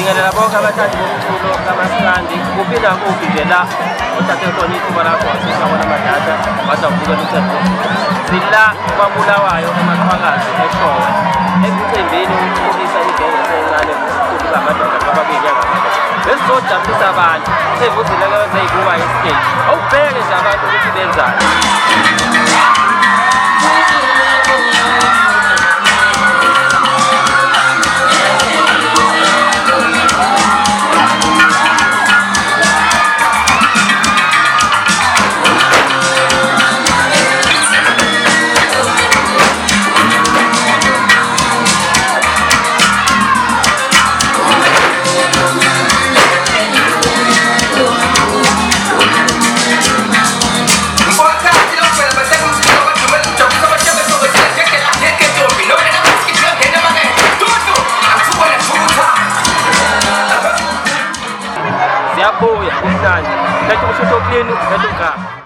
Sibingelela bonke abathandi bomculo kamaskandi kuphi nakuphi nje la uthathe khona ithuba lakho wasishakona amadatha wazawubukela umthetho. Sila kwaBulawayo eMaqhakazi eShowe emcimbini wokukhulisa igenge esencane kuba amadoda ababili yangabantu. Besizojabulisa abantu sevuzileke seyikuba istage. Awubheke nje abantu ukuthi benzani. Siyabuya kumnandi, kanti kusho ukuthi uklini, kanti ukhaya.